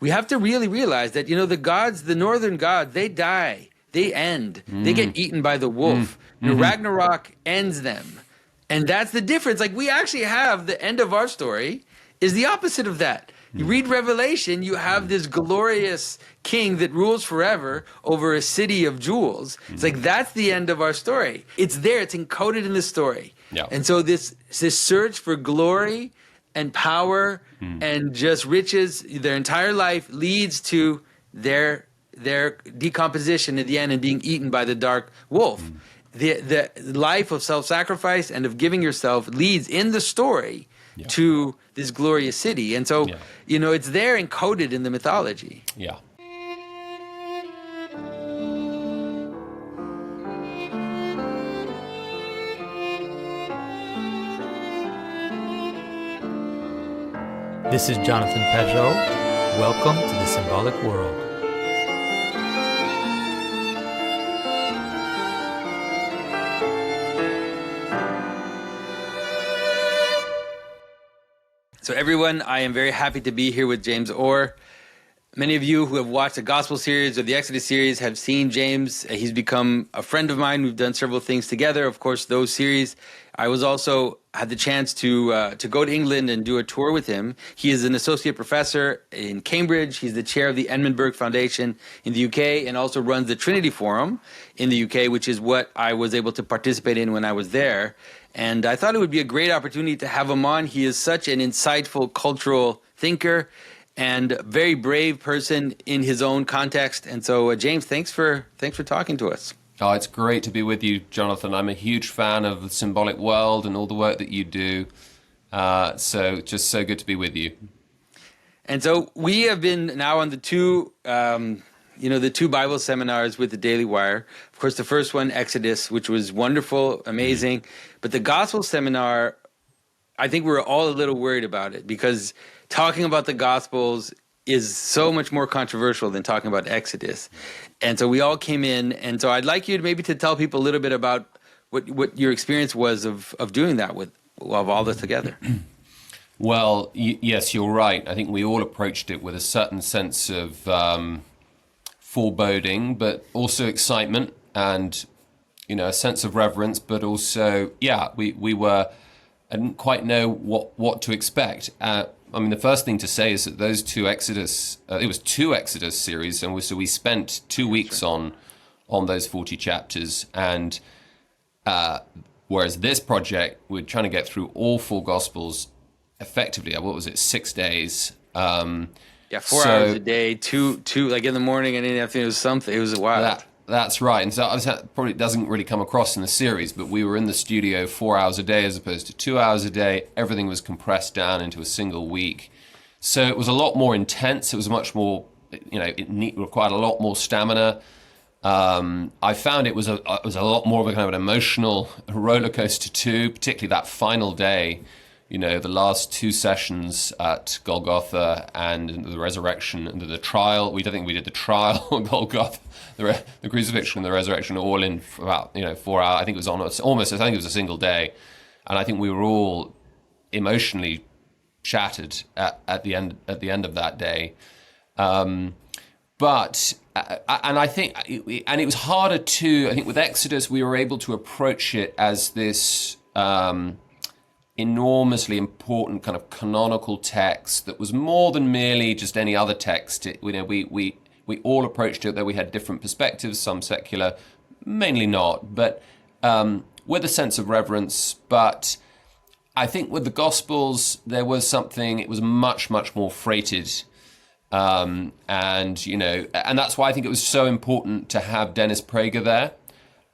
we have to really realize that, the gods, the northern gods, they die. They end. They get eaten by the wolf. Ragnarok ends them. And that's the difference. Like, we actually have the end of our story is the opposite of that. You read Revelation, you have this glorious king that rules forever over a city of jewels. It's like, that's the end of our story. It's there. It's encoded in the story. Yeah. And so this search for glory and power and just riches, their entire life leads to their decomposition at the end and being eaten by the dark wolf. The life of self-sacrifice and of giving yourself leads in the story to this glorious city. And so, it's there encoded in the mythology. Yeah. This is Jonathan Pajot. Welcome to the Symbolic World. So everyone, I am very happy to be here with James Orr. Many of you who have watched the Gospel series or the Exodus series have seen James. He's become a friend of mine. We've done several things together. Of course, those series. I was also had the chance to go to England and do a tour with him. He is an associate professor in Cambridge. He's the chair of the Edmundburg Foundation in the UK and also runs the Trinity Forum in the UK, which is what I was able to participate in when I was there. And I thought it would be a great opportunity to have him on. He is such an insightful cultural thinker and a very brave person in his own context. And so, James, thanks for talking to us. Oh, it's great to be with you, Jonathan. I'm a huge fan of the symbolic world and all the work that you do. So just so good to be with you. And so we have been now on the two Bible seminars with the Daily Wire. Of course, the first one, Exodus, which was wonderful, amazing. But the Gospel seminar, I think we were all a little worried about it because talking about the Gospels is so much more controversial than talking about Exodus. And so we all came in. And so I'd like you to maybe to tell people a little bit about what your experience was of doing that of all this together. Well, yes, you're right. I think we all approached it with a certain sense of foreboding, but also excitement and, a sense of reverence, but also, we were, I didn't quite know what to expect. The first thing to say is that those two Exodus, it was two Exodus series, and so we spent 2 weeks on those 40 chapters, and whereas this project, we're trying to get through all four Gospels effectively, 6 days. 4 hours a day, two like in the morning and in the afternoon. It was wild. That's right. And so probably doesn't really come across in the series, but we were in the studio 4 hours a day as opposed to 2 hours a day. Everything was compressed down into a single week. So it was a lot more intense. It was much more, it required a lot more stamina. I found it was a lot more of a kind of an emotional roller coaster too, particularly that final day. The last two sessions at Golgotha and the resurrection and the trial. I think we did the trial on Golgotha, the crucifixion and the resurrection all in for about 4 hours. I think it was almost. I think it was a single day, and I think we were all emotionally shattered at the end of that day. But I think, and it was harder to. I think with Exodus we were able to approach it as this. Enormously important kind of canonical text that was more than merely just any other text. We all approached it, though we had different perspectives, some secular, mainly not, but with a sense of reverence. But I think with the Gospels, there was something, it was much, much more freighted. And that's why I think it was so important to have Dennis Prager there.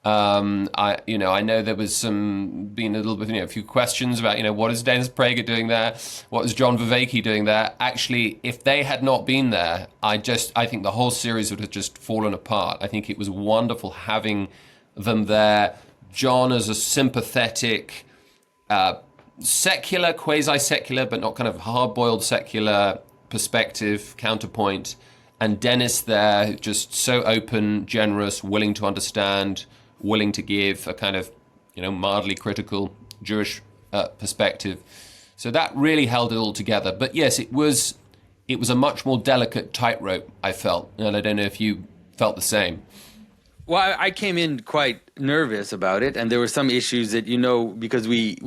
I know there was a few questions about, what is Dennis Prager doing there? What is John Vervaeke doing there? Actually, if they had not been there, I think the whole series would have just fallen apart. I think it was wonderful having them there. John as a sympathetic, secular, quasi-secular, but not kind of hard-boiled secular perspective, counterpoint. And Dennis there, just so open, generous, willing to understand, willing to give a kind of, mildly critical Jewish perspective. So that really held it all together. But yes, it was it was a much more delicate tightrope, I felt. And I don't know if you felt the same. Well, I came in quite nervous about it, and there were some issues that, because we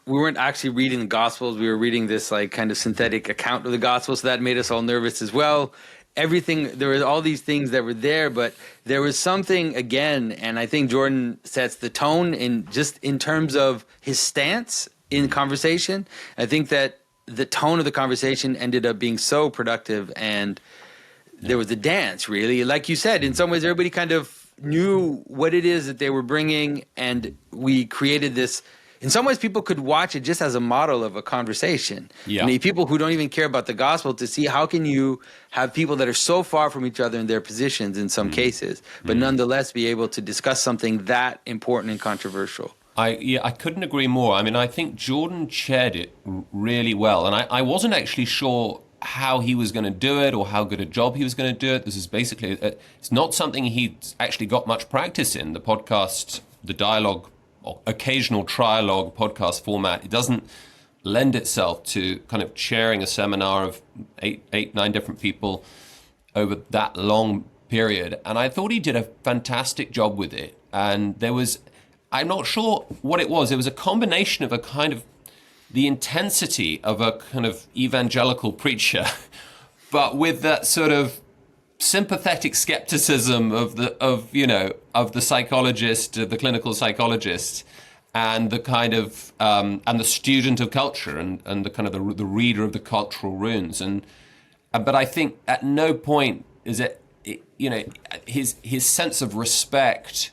weren't actually reading the Gospels. We were reading this like kind of synthetic account of the Gospels, so that made us all nervous as well. There were all these things that were there, but there was something again, and I think Jordan sets the tone in terms of his stance in conversation. I think that the tone of the conversation ended up being so productive, and there was a dance, really. Like you said, in some ways, everybody kind of knew what it is that they were bringing, and we created this. In some ways, people could watch it just as a model of a conversation. Yeah. I mean, people who don't even care about the gospel, to see how can you have people that are so far from each other in their positions in some cases, but nonetheless be able to discuss something that important and controversial. I couldn't agree more. I mean, I think Jordan chaired it really well, and I wasn't actually sure how he was going to do it or how good a job he was going to do it. This is basically, it's not something he's actually got much practice in. The podcast, the dialogue, or occasional trialogue podcast format, it doesn't lend itself to kind of chairing a seminar of eight, 9 different people over that long period. And I thought he did a fantastic job with it. And I'm not sure what it was. It was a combination of a kind of the intensity of a kind of evangelical preacher, but with that sort of sympathetic skepticism of the psychologist, the clinical psychologist, and the kind of and the student of culture, and the kind of the reader of the cultural runes. But I think at no point is his sense of respect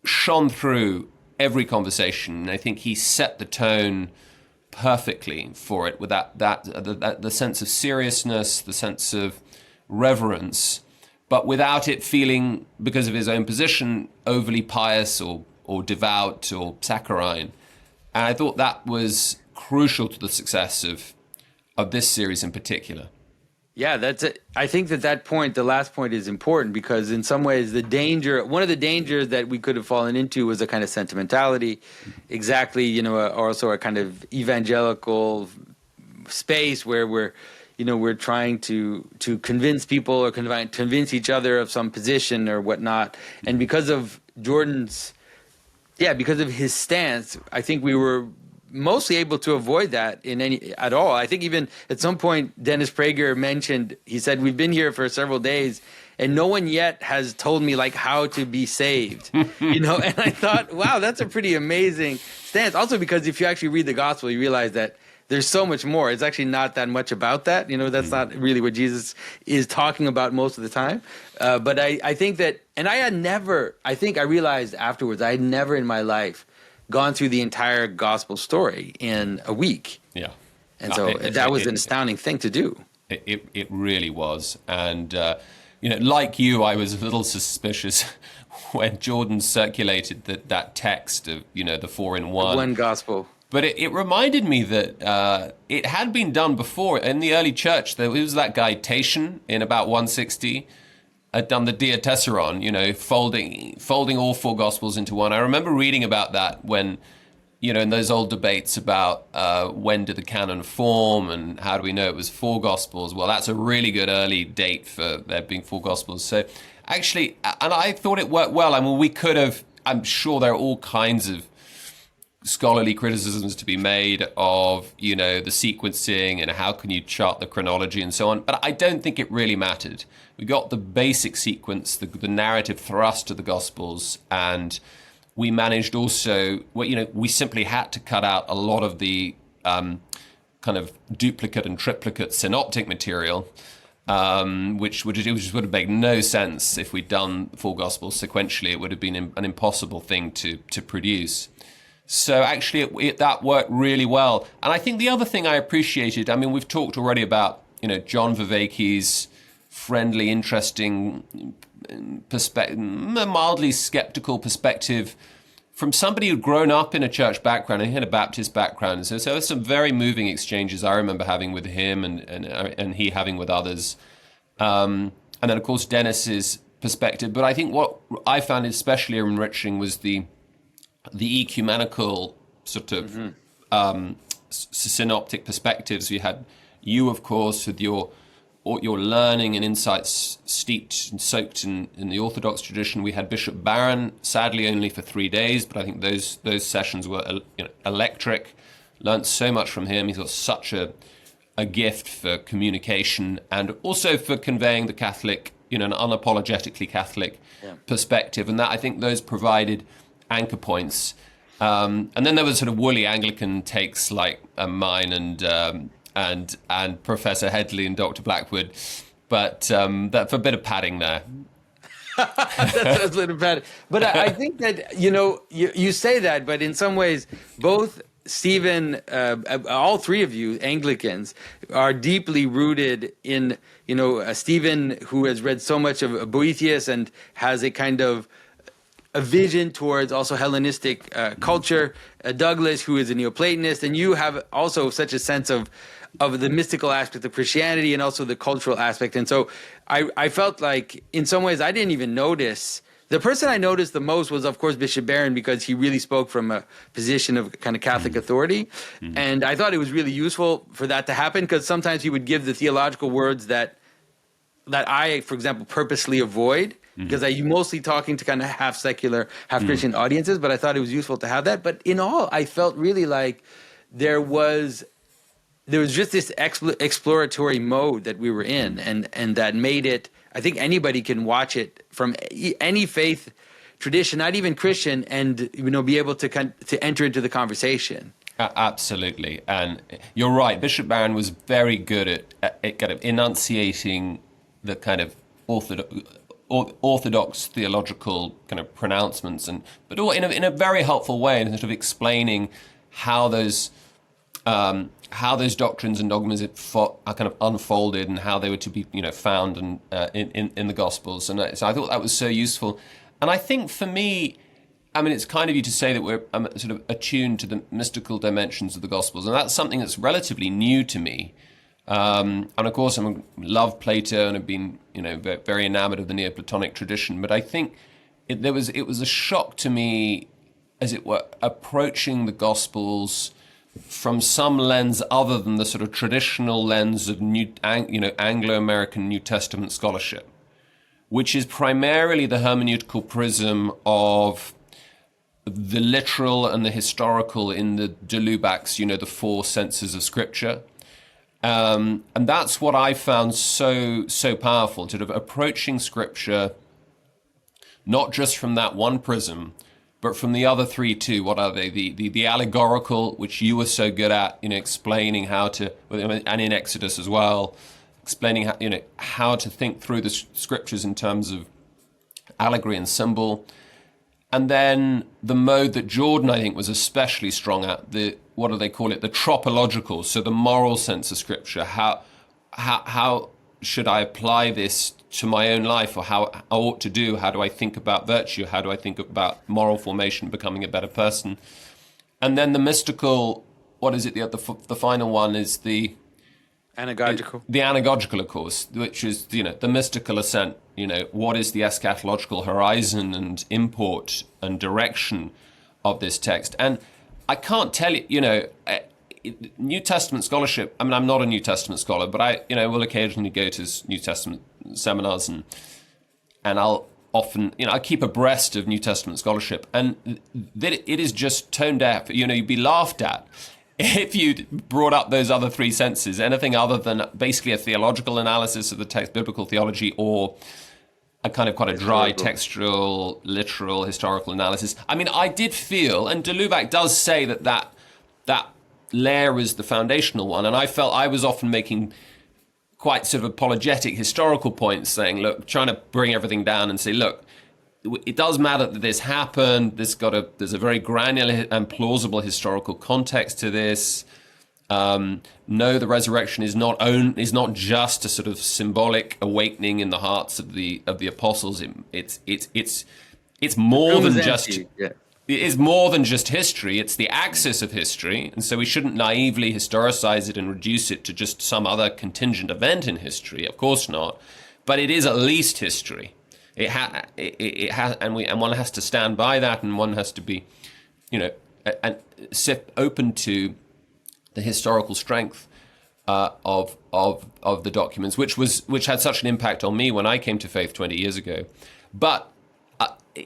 shone through every conversation. And I think he set the tone perfectly for it, with the sense of seriousness, the sense of reverence, but without it feeling, because of his own position, overly pious or devout or saccharine. And I thought that was crucial to the success of this series in particular. Yeah, that's it. I think that point, the last point, is important, because in some ways one of the dangers that we could have fallen into was a kind of sentimentality, exactly, also a kind of evangelical space where we're trying to convince people or convince each other of some position or whatnot. And because of because of his stance, I think we were mostly able to avoid that at all. I think even at some point, Dennis Prager mentioned, he said, we've been here for several days and no one yet has told me like how to be saved, and I thought, wow, that's a pretty amazing stance. Also, because if you actually read the gospel, you realize that there's so much more. It's actually not that much about that. That's not really what Jesus is talking about most of the time. But I think that, and I realized afterwards, I had never in my life gone through the entire gospel story in a week. Yeah. And so that was an astounding thing to do. It really was. And, like you, I was a little suspicious when Jordan circulated that text of, the 4-in-1. One gospel. But it reminded me that it had been done before in the early church. There was that guy Tatian in about 160 had done the Diatessaron, folding all 4 gospels into one. I remember reading about that when, in those old debates about when did the canon form and how do we know it was 4 gospels. Well, that's a really good early date for there being 4 gospels. So actually, and I thought it worked well. I mean, I'm sure there are all kinds of scholarly criticisms to be made of, the sequencing and how can you chart the chronology and so on. But I don't think it really mattered. We got the basic sequence, the narrative thrust of the Gospels, and we managed also, we simply had to cut out a lot of the kind of duplicate and triplicate synoptic material, which would have made no sense if we'd done 4 Gospels sequentially. It would have been an impossible thing to produce. So actually, that worked really well. And I think the other thing I appreciated, I mean, we've talked already about, John Vervaeke's friendly, interesting mildly skeptical perspective from somebody who'd grown up in a church background and he had a Baptist background. So there's some very moving exchanges I remember having with him and he having with others. And then, of course, Dennis's perspective. But I think what I found especially enriching was the ecumenical sort of synoptic perspectives. We had You, of course, with your learning and insights steeped and soaked in the Orthodox tradition. We had Bishop Barron, sadly only for 3 days, but I think those sessions were electric. Learned so much from him. He's got such a gift for communication and also for conveying the Catholic, an unapologetically Catholic perspective. And that, I think, those provided anchor points. And then there was sort of woolly Anglican takes like mine and Professor Headley and Dr. Blackwood, but that's a bit of padding there. That's a little bit, but I think that you say that, but in some ways, both Stephen, all three of you Anglicans, are deeply rooted in Stephen, who has read so much of Boethius and has a kind of a vision towards also Hellenistic culture. Douglas, who is a Neoplatonist, and you have also such a sense of the mystical aspect of Christianity and also the cultural aspect. And so I felt like in some ways I didn't even notice. The person I noticed the most was, of course, Bishop Barron, because he really spoke from a position of kind of Catholic authority. Mm-hmm. And I thought it was really useful for that to happen, because sometimes he would give the theological words that I, for example, purposely avoid, because I'm mostly talking to kind of half secular, half Christian audiences, but I thought it was useful to have that. But in all, I felt really like there was just this exploratory mode that we were in, and that made it, I think anybody can watch it from any faith tradition, not even Christian, and be able to enter into the conversation. Absolutely. And you're right, Bishop Barron was very good at kind of enunciating the kind of orthodox theological kind of pronouncements, but all in a very helpful way, and sort of explaining how those doctrines and dogmas are kind of unfolded, and how they were to be found in the Gospels. And so I thought that was so useful. And I think for me, I mean, it's kind of you to say that we're sort of attuned to the mystical dimensions of the Gospels, and that's something that's relatively new to me. And of course, I love Plato and have been, very enamored of the Neoplatonic tradition. But I think it was a shock to me, as it were, approaching the Gospels from some lens other than the sort of traditional lens of Anglo-American New Testament scholarship, which is primarily the hermeneutical prism of the literal and the historical in the de Lubac's, the four senses of Scripture. And that's what I found so powerful, sort of approaching Scripture, not just from that one prism, but from the other three too. What are they? The allegorical, which you were so good at, explaining how to, and in Exodus as well, explaining how to think through the Scriptures in terms of allegory and symbol. And then the mode that Jordan, I think, was especially strong at, what do they call it? The tropological, so the moral sense of Scripture. How should I apply this to my own life, or how I ought to do? How do I think about virtue? How do I think about moral formation, becoming a better person? And then the mystical, what is it? The final one is the anagogical. The anagogical, of course, which is the mystical ascent. What is the eschatological horizon and import and direction of this text? And I can't tell you, New Testament scholarship. I mean, I'm not a New Testament scholar, but I, will occasionally go to New Testament seminars, and I'll often, I keep abreast of New Testament scholarship, and that it is just tone deaf. You'd be laughed at if you brought up those other three senses, anything other than basically a theological analysis of the text, biblical theology, or a kind of quite a dry textual, literal, historical analysis. I mean, I did feel, and de Lubac does say that layer is the foundational one, and I felt I was often making quite sort of apologetic historical points, saying, look, trying to bring everything down and say, look, it does matter that this happened. There's a very granular and plausible historical context to this. No, the resurrection is not just a sort of symbolic awakening in the hearts of the apostles. It's more than just it is more than just history. It's the axis of history, and so we shouldn't naively historicize it and reduce it to just some other contingent event in history. Of course not, but it is at least history. It has, and one has to stand by that, and one has to be, open to the historical strength of the documents, which had such an impact on me when I came to faith 20 years ago. But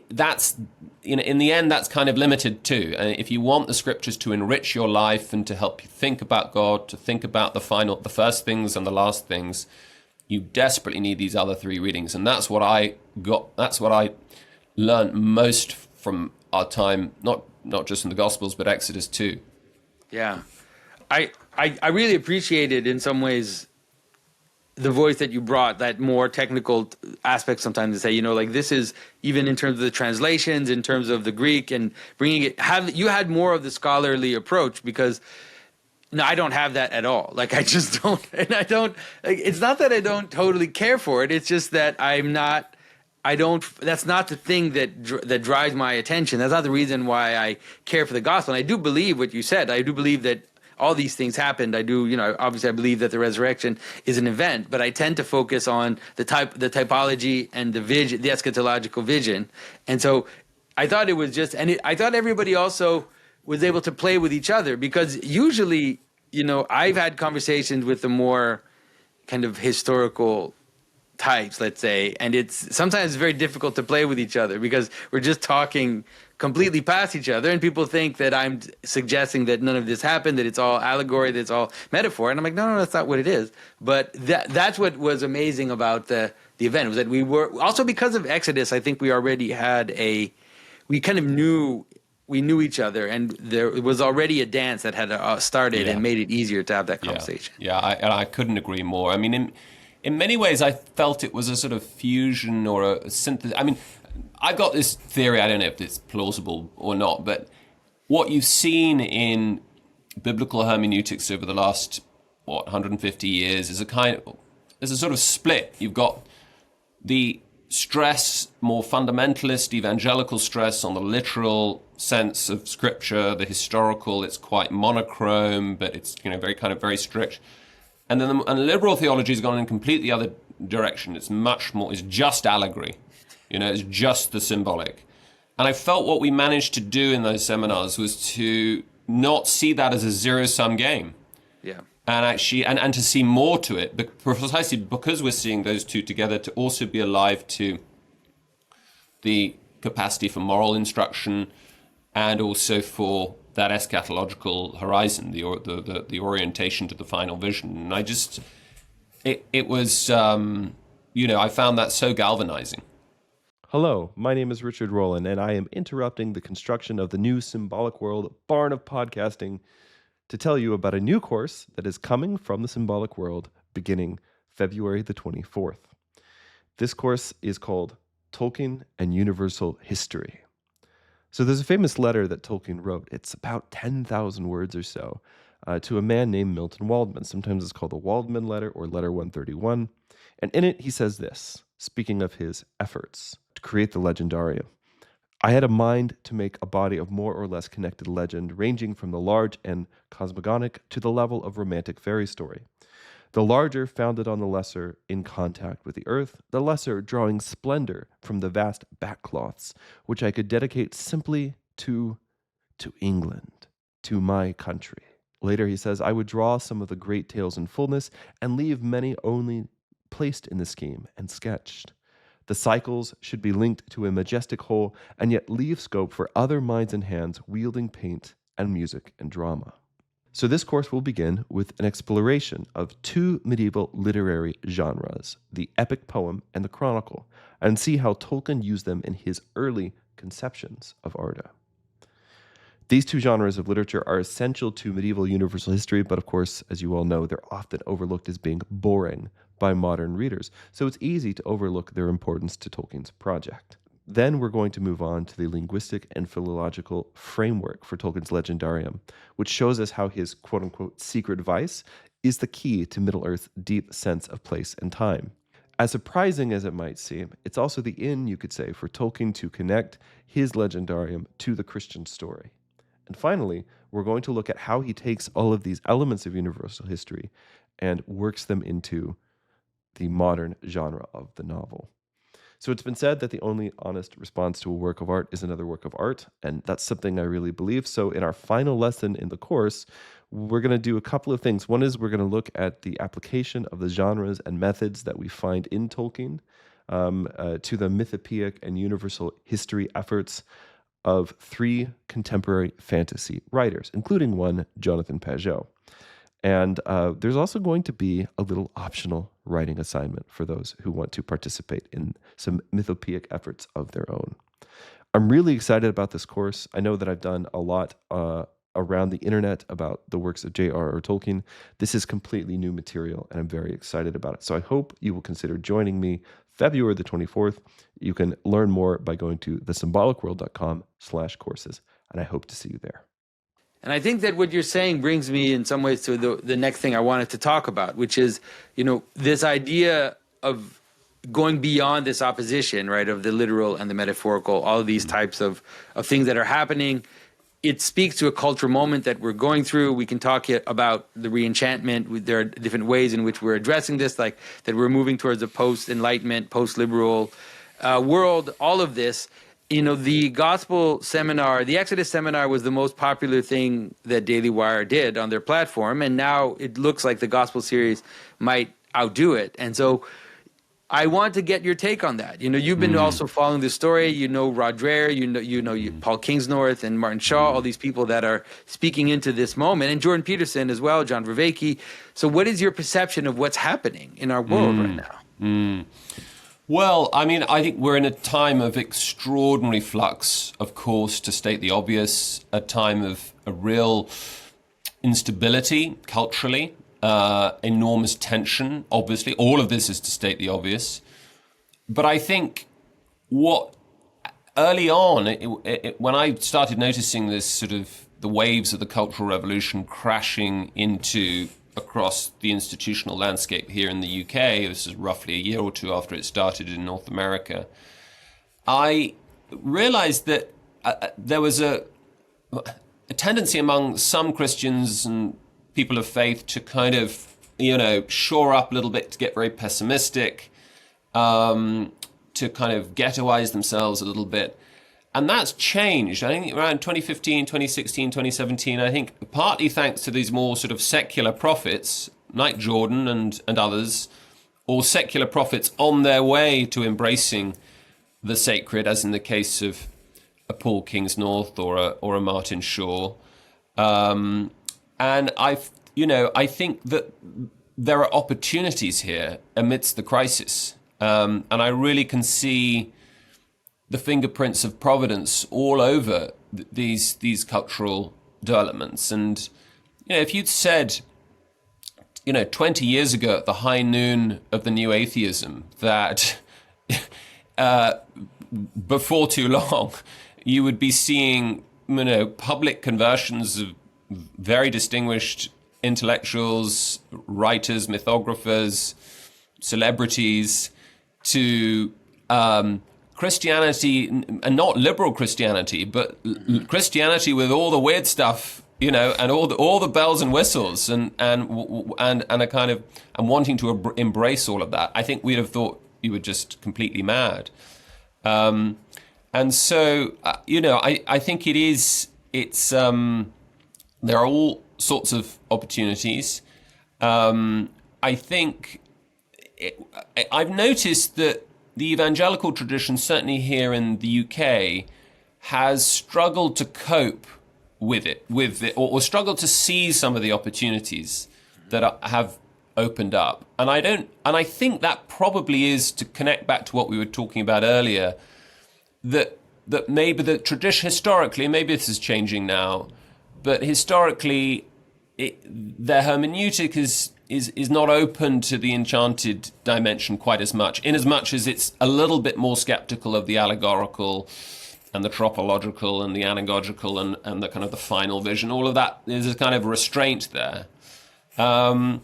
that's, in the end, that's kind of limited too. And if you want the scriptures to enrich your life and to help you think about God, to think about the first things and the last things, you desperately need these other three readings. And that's what I got. That's what I learned most from our time, not just in the Gospels, but Exodus too. Yeah. I really appreciated in some ways the voice that you brought, that more technical aspect sometimes to say, like this is even in terms of the translations, in terms of the Greek and bringing it, you had more of the scholarly approach because no, I don't have that at all. Like I just don't, and I don't, it's not that I don't totally care for it. It's just that that's not the thing that drives my attention. That's not the reason why I care for the gospel. And I do believe what you said. I do believe that all these things happened. I do, obviously I believe that the resurrection is an event, but I tend to focus on the typology and the vision, the eschatological vision. And so I thought it was just, I thought everybody also was able to play with each other because usually, I've had conversations with the more kind of historical types, let's say, and it's sometimes very difficult to play with each other because we're just talking completely past each other and people think that I'm suggesting that none of this happened, that it's all allegory, that it's all metaphor, and I'm like, no, that's not what it is. But that's what was amazing about the event, was that we were also, because of Exodus, I think we already had we kind of knew each other, and there was already a dance that had started and made it easier to have that conversation. I couldn't agree more. I mean, in many ways, I felt it was a sort of fusion or a synthesis. I mean, I've got this theory, I don't know if it's plausible or not, but what you've seen in biblical hermeneutics over the last, 150 years is there's a sort of split. You've got the stress, more fundamentalist, evangelical stress on the literal sense of scripture, the historical, it's quite monochrome, but it's, very strict. And then liberal theology has gone in completely other direction. It's much more, it's just allegory. It's just the symbolic. And I felt what we managed to do in those seminars was to not see that as a zero-sum game. Yeah. And actually, and to see more to it, precisely because we're seeing those two together, to also be alive to the capacity for moral instruction and also for that eschatological horizon, the orientation to the final vision. And I just, it was, I found that so galvanizing. Hello, my name is Richard Rohlin, and I am interrupting the construction of the new Symbolic World Barn of Podcasting to tell you about a new course that is coming from the Symbolic World beginning February the 24th. This course is called Tolkien and Universal History. So there's a famous letter that Tolkien wrote. It's about 10,000 words or so to a man named Milton Waldman. Sometimes it's called the Waldman Letter or Letter 131. And in it, he says this, speaking of his efforts to create the Legendarium. I had a mind to make a body of more or less connected legend, ranging from the large and cosmogonic to the level of romantic fairy story. The larger founded on the lesser in contact with the earth, the lesser drawing splendor from the vast backcloths, which I could dedicate simply to England, to my country. Later he says, I would draw some of the great tales in fullness and leave many only placed in the scheme and sketched. The cycles should be linked to a majestic whole and yet leave scope for other minds and hands wielding paint and music and drama. So this course will begin with an exploration of two medieval literary genres, the epic poem and the chronicle, and see how Tolkien used them in his early conceptions of Arda. These two genres of literature are essential to medieval universal history, but of course, as you all know, they're often overlooked as being boring by modern readers, so it's easy to overlook their importance to Tolkien's project. Then we're going to move on to the linguistic and philological framework for Tolkien's Legendarium, which shows us how his quote-unquote secret vice is the key to Middle-earth's deep sense of place and time. As surprising as it might seem, it's also the in, you could say, for Tolkien to connect his Legendarium to the Christian story. And finally, we're going to look at how he takes all of these elements of universal history and works them into the modern genre of the novel. So it's been said that the only honest response to a work of art is another work of art, and that's something I really believe. So in our final lesson in the course, we're going to do a couple of things. One is we're going to look at the application of the genres and methods that we find in Tolkien to the mythopoeic and universal history efforts of 3 contemporary fantasy writers, including one, Jonathan Pageau. And there's also going to be a little optional writing assignment for those who want to participate in some mythopoeic efforts of their own. I'm really excited about this course. I know that I've done a lot around the internet about the works of J.R.R. Tolkien. This is completely new material, and I'm very excited about it. So I hope you will consider joining me February the 24th. You can learn more by going to thesymbolicworld.com/courses, and I hope to see you there. And I think that what you're saying brings me in some ways to the next thing I wanted to talk about, which is, this idea of going beyond this opposition, right, of the literal and the metaphorical, all of these types of things that are happening. It speaks to a cultural moment that we're going through. We can talk about the re-enchantment. There are different ways in which we're addressing this, like that we're moving towards a post-enlightenment, post-liberal world, all of this. The gospel seminar, the Exodus seminar was the most popular thing that Daily Wire did on their platform. And now it looks like the gospel series might outdo it. And so I want to get your take on that. You've been also following the story. Rod Dreher, Paul Kingsnorth and Martin Shaw, all these people that are speaking into this moment, and Jordan Peterson as well, John Vervaeke. So what is your perception of what's happening in our world right now? Well, I think we're in a time of extraordinary flux, of course, to state the obvious, a time of a real instability culturally, enormous tension, obviously. All of this is to state the obvious. But I think early on, when I started noticing this sort of the waves of the Cultural Revolution crashing across the institutional landscape here in the UK, this is roughly a year or two after it started in North America, I realized that there was a tendency among some Christians and people of faith to kind of, shore up a little bit, to get very pessimistic, to kind of ghettoize themselves a little bit. And that's changed. I think around 2015, 2016, 2017, I think partly thanks to these more sort of secular prophets, like Jordan and others, or secular prophets on their way to embracing the sacred, as in the case of a Paul Kingsnorth or a Martin Shaw. And I think that there are opportunities here amidst the crisis. And I really can see the fingerprints of providence all over these cultural developments. And, if you'd said, 20 years ago at the high noon of the new atheism that before too long, you would be seeing, public conversions of very distinguished intellectuals, writers, mythographers, celebrities to Christianity, and not liberal Christianity, but Christianity with all the weird stuff, and all the bells and whistles, and a kind of and wanting to embrace all of that. I think we'd have thought you were just completely mad. And so, I think there are all sorts of opportunities. I think I've noticed that the evangelical tradition, certainly here in the UK, has struggled to cope with it, or struggled to seize some of the opportunities that have opened up. And I think that probably is to connect back to what we were talking about earlier, that maybe the tradition historically, maybe this is changing now, but historically, their hermeneutic is not open to the enchanted dimension quite as much, in as much as it's a little bit more skeptical of the allegorical and the tropological and the anagogical and the kind of the final vision. All of that, there's a kind of restraint there. And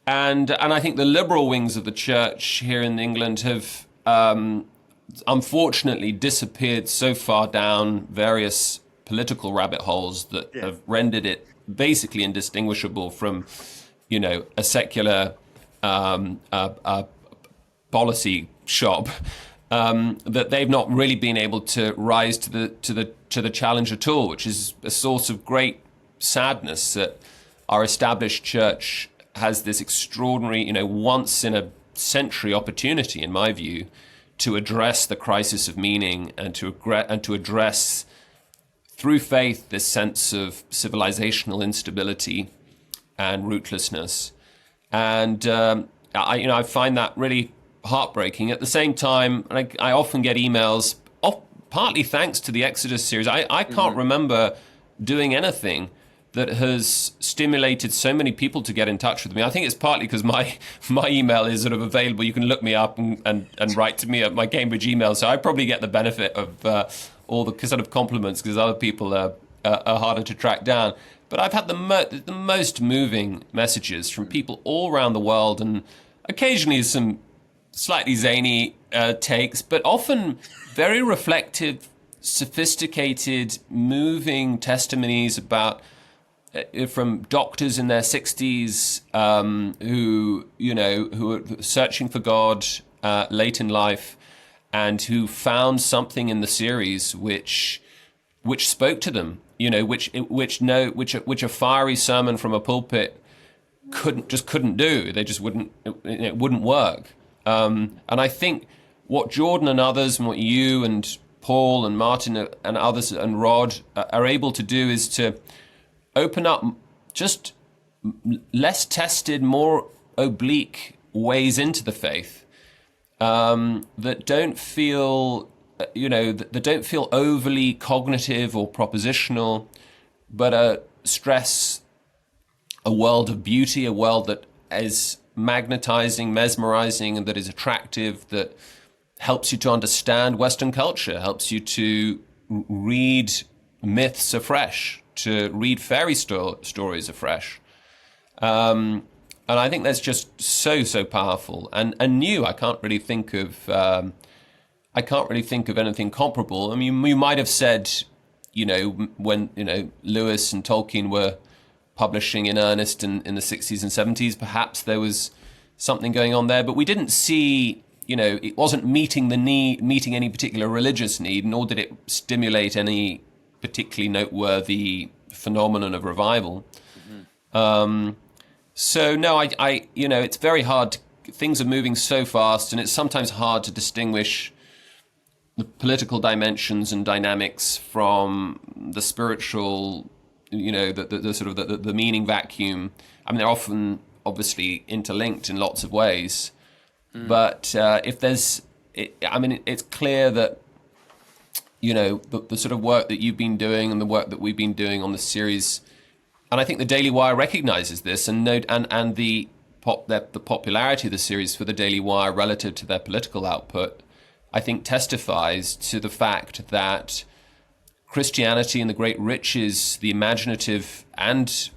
I think the liberal wings of the church here in England have unfortunately disappeared so far down various political rabbit holes that have rendered it basically indistinguishable from, a secular policy shop. that they've not really been able to rise to the challenge at all, which is a source of great sadness that our established church has this extraordinary, once in a century opportunity, in my view, to address the crisis of meaning and to address through faith this sense of civilizational instability and rootlessness. And I find that really heartbreaking. At the same time, I often get emails, partly thanks to the Exodus series. I can't remember doing anything that has stimulated so many people to get in touch with me. I think it's partly because my email is sort of available. You can look me up and write to me at my Cambridge email. So I probably get the benefit of all the sort of compliments because other people are harder to track down. But I've had the most moving messages from people all around the world, and occasionally some slightly zany takes, but often very reflective, sophisticated, moving testimonies about from doctors in their 60s who are searching for God late in life, and who found something in the series which spoke to them, which a fiery sermon from a pulpit couldn't do. They just wouldn't. It wouldn't work. And I think what Jordan and others, and what you and Paul and Martin and others and Rod are able to do is to open up just less tested, more oblique ways into the faith that don't feel, that don't feel overly cognitive or propositional, but stress a world of beauty, a world that is magnetizing, mesmerizing, and that is attractive, that helps you to understand Western culture, helps you to read myths afresh, to read fairy stories afresh. And I think that's just so powerful and new. I can't really think of anything comparable. I mean, you might have said, when Lewis and Tolkien were publishing in earnest in the 60s and 70s, perhaps there was something going on there, but we didn't see, it wasn't meeting any particular religious need, nor did it stimulate any particularly noteworthy phenomenon of revival. Mm-hmm. So no, I it's very hard. Things are moving so fast, and it's sometimes hard to distinguish the political dimensions and dynamics from the spiritual, the sort of the meaning vacuum. I mean, they're often obviously interlinked in lots of ways, but if there's, it's clear that the sort of work that you've been doing and the work that we've been doing on the series, and I think the Daily Wire recognizes this, and the popularity of the series for the Daily Wire relative to their political output, I think testifies to the fact that Christianity and the great riches, the imaginative and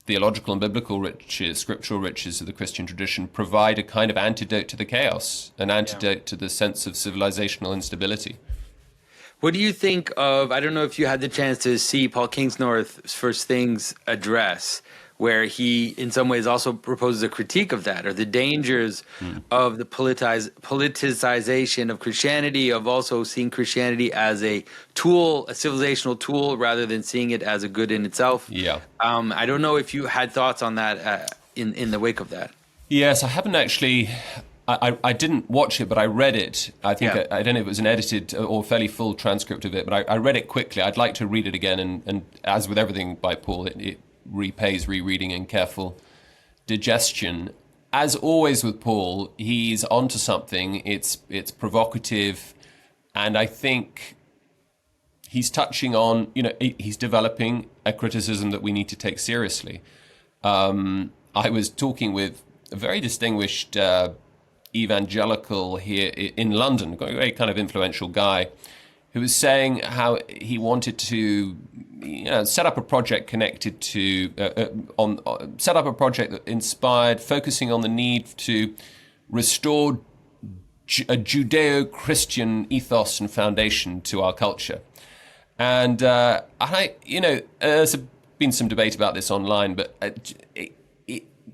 theological and biblical riches, scriptural riches of the Christian tradition, provide a kind of antidote to the chaos, an antidote to the sense of civilizational instability. What do you think of, I don't know if you had the chance to see Paul Kingsnorth's First Things address, where he in some ways also proposes a critique of that, or the dangers of the politicization of Christianity, of also seeing Christianity as a tool, a civilizational tool, rather than seeing it as a good in itself. Yeah. I don't know if you had thoughts on that in the wake of that. Yes, I haven't actually. I didn't watch it, but I read it. I think I don't know if it was an edited or fairly full transcript of it, but I read it quickly. I'd like to read it again, and as with everything by Paul, it repays rereading and careful digestion. As always with Paul, he's onto something. It's provocative, and I think he's touching on, he's developing a criticism that we need to take seriously. I was talking with a very distinguished evangelical here in London, a very kind of influential guy, who was saying how he wanted to set up a project connected to set up a project that inspired, focusing on the need to restore a Judeo-Christian ethos and foundation to our culture. And there's been some debate about this online, but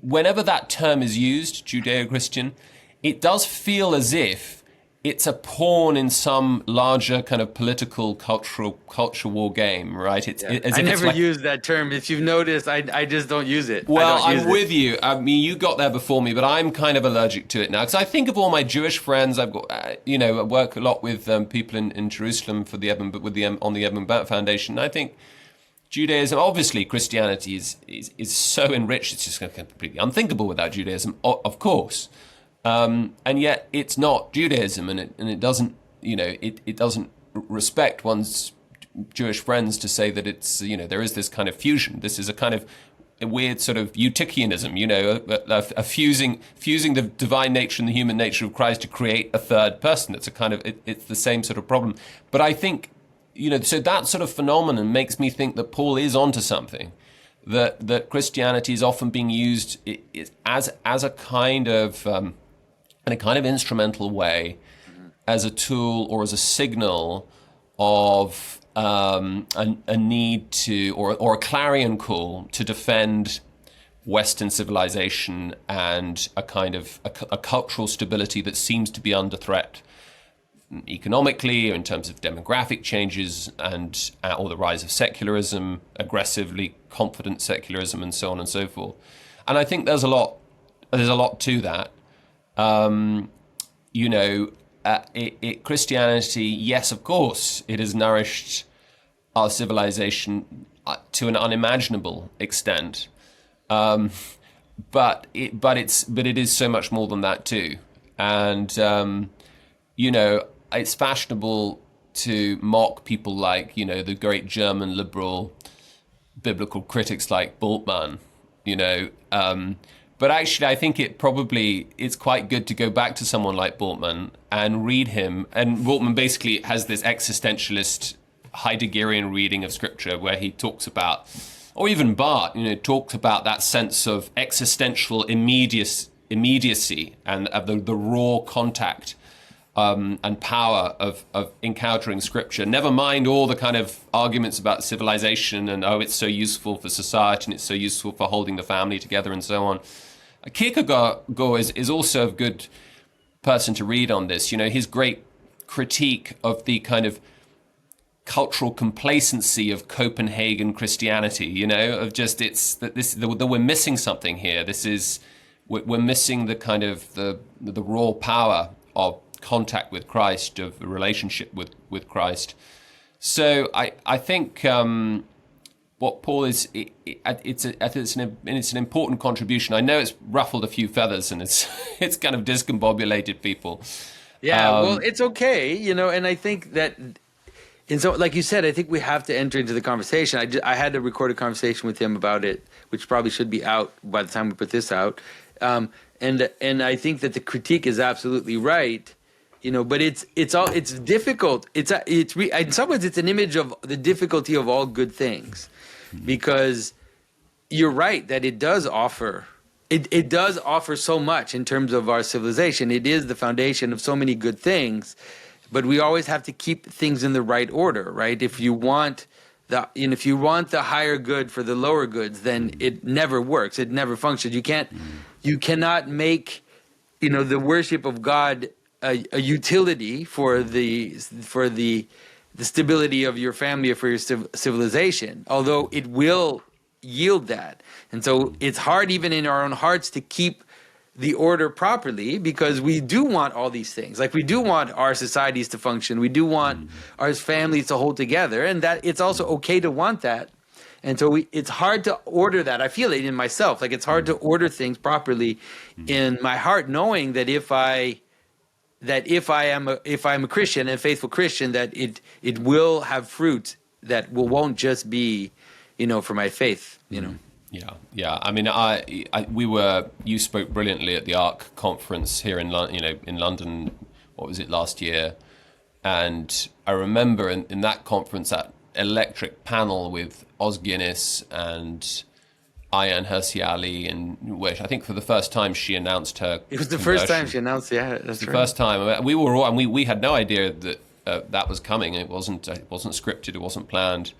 whenever that term is used, Judeo-Christian, it does feel as if it's a pawn in some larger kind of political, culture war game, right? I never use that term. If you've noticed, I just don't use it. Well, I'm with you. I mean, you got there before me, but I'm kind of allergic to it now because I think of all my Jewish friends. I've got, I work a lot with people in Jerusalem on the Edmund Burke Foundation. And I think Judaism, obviously, Christianity is so enriched. It's just completely unthinkable without Judaism, of course. And yet it's not Judaism, and it doesn't, it doesn't respect one's Jewish friends to say that it's, there is this kind of fusion. This is a kind of a weird sort of Eutychianism, a fusing the divine nature and the human nature of Christ to create a third person. It's a kind of, it's the same sort of problem. But I think, so that sort of phenomenon makes me think that Paul is onto something. That Christianity is often being used as a kind of in a kind of instrumental way, as a tool or as a signal of a need to, or a clarion call to defend Western civilization and a kind of a cultural stability that seems to be under threat economically, or in terms of demographic changes and or the rise of secularism, aggressively confident secularism, and so on and so forth. And I think there's a lot to that. Christianity, yes, of course, it has nourished our civilization to an unimaginable extent, but it is so much more than that too. And it's fashionable to mock people like the great German liberal biblical critics like Bultmann, But actually, I think it's quite good to go back to someone like Bultmann and read him. And Bultmann basically has this existentialist Heideggerian reading of scripture where he talks about, or even Barth, talks about that sense of existential immediacy and of the raw contact and power of encountering scripture. Never mind all the kind of arguments about civilization and, it's so useful for society and it's so useful for holding the family together and so on. Kierkegaard is also a good person to read on this. His great critique of the kind of cultural complacency of Copenhagen Christianity, of just that we're missing something here. We're missing the kind of the raw power of contact with Christ, of the relationship with Christ. So I think what Paul is, it's an important contribution. I know it's ruffled a few feathers and it's kind of discombobulated people. Yeah, well, it's okay, and I think that, and so like you said, I think we have to enter into the conversation. I had to record a conversation with him about it, which probably should be out by the time we put this out. And I think that the critique is absolutely right. But it's difficult. In some ways, it's an image of the difficulty of all good things, because you're right that it does offer so much in terms of our civilization. It is the foundation of so many good things, but we always have to keep things in the right order, right? If you want the higher good for the lower goods, then it never works. It never functions. You cannot make, the worship of God a utility for the stability of your family or for your civilization, although it will yield that. And so it's hard even in our own hearts to keep the order properly, because we do want all these things. Like, we do want our societies to function. We do want our families to hold together, and that it's also okay to want that. And so it's hard to order that. I feel it in myself. Like, it's hard to order things properly in my heart, knowing that if I'm a Christian, a faithful Christian, that it will have fruit that won't just be, for my faith, Yeah. I mean, you spoke brilliantly at the ARC conference here in London. What was it, last year? And I remember in that conference, that electric panel with Os Guinness and Ayaan Hirsi Ali, and which I think for the first time she announced her. It was the first time she announced. Yeah, that's the first time. We were all, and we had no idea that that was coming. It wasn't scripted. It wasn't planned.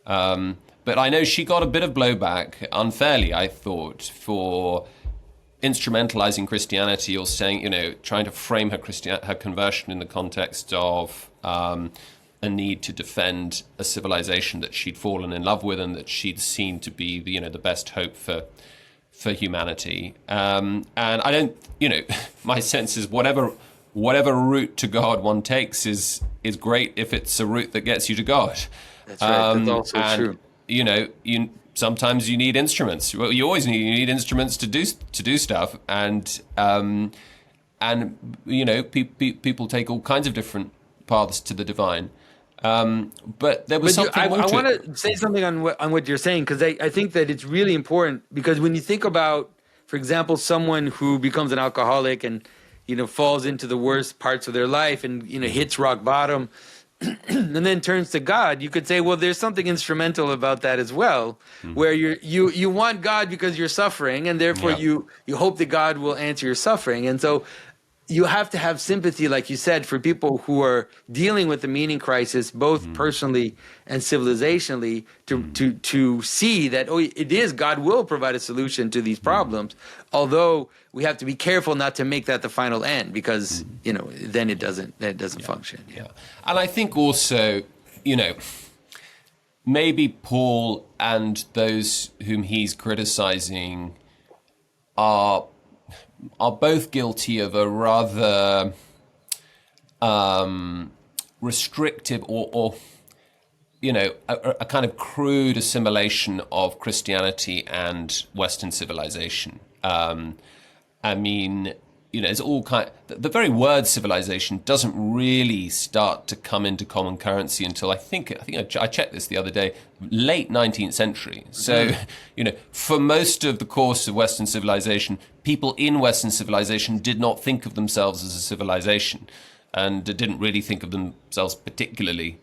But I know she got a bit of blowback, unfairly, I thought, for instrumentalizing Christianity, or saying, trying to frame her conversion in the context of a need to defend a civilization that she'd fallen in love with and that she'd seen to be the best hope for humanity. And I don't, my sense is whatever route to God one takes is great if it's a route that gets you to God. That's right. That's also true. Sometimes you need instruments. Well, you always need instruments to do stuff, and people take all kinds of different paths to the divine. But there was something more to it. I want to say something on what you're saying, because I think that it's really important, because when you think about, for example, someone who becomes an alcoholic and falls into the worst parts of their life and hits rock bottom and then turns to God, you could say, well, there's something instrumental about that as well, where you want God because you're suffering, and therefore you hope that God will answer your suffering. And so you have to have sympathy, like you said, for people who are dealing with the meaning crisis, both personally and civilizationally, to see that, it is, God will provide a solution to these problems, although we have to be careful not to make that the final end, because then it doesn't function. Yeah. And I think also, maybe Paul and those whom he's criticizing are both guilty of a rather restrictive or a kind of crude assimilation of Christianity and Western civilization. It's all kind. The very word civilization doesn't really start to come into common currency until I think I checked this the other day, late 19th century. So, for most of the course of Western civilization, people in Western civilization did not think of themselves as a civilization, and didn't really think of themselves particularly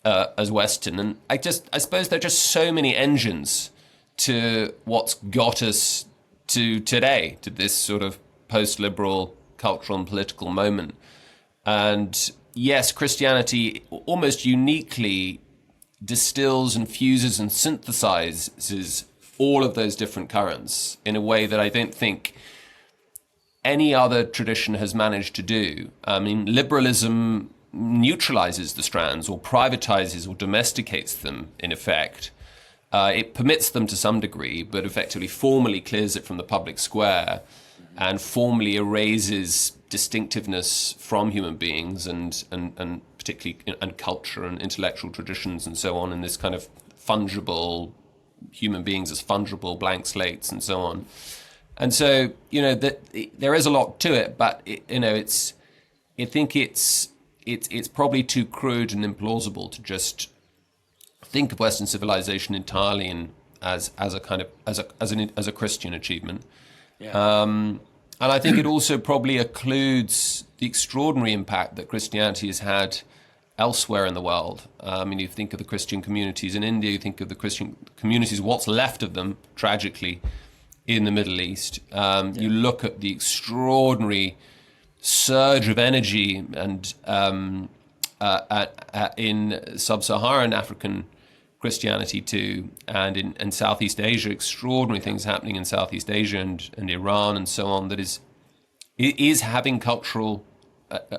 as Western. And I suppose there are just so many engines to what's got us to today, to this sort of post-liberal cultural and political moment. And yes, Christianity almost uniquely distills and fuses and synthesizes all of those different currents in a way that I don't think any other tradition has managed to do. Liberalism neutralizes the strands, or privatizes or domesticates them, in effect. It permits them to some degree, but effectively formally clears it from the public square and formally erases distinctiveness from human beings and particularly and culture and intellectual traditions and so on, in this kind of fungible, human beings as fungible blank slates and so on. And so, there is a lot to it, but I think it's probably too crude and implausible to just think of Western civilization entirely as a Christian achievement. Yeah. And I think it also probably occludes the extraordinary impact that Christianity has had elsewhere in the world. You think of the Christian communities in India, you think of the Christian communities, what's left of them, tragically, in the Middle East. You look at the extraordinary surge of energy and in sub-Saharan African Christianity too, and in Southeast Asia, extraordinary things happening in Southeast Asia and Iran and so on, that is having a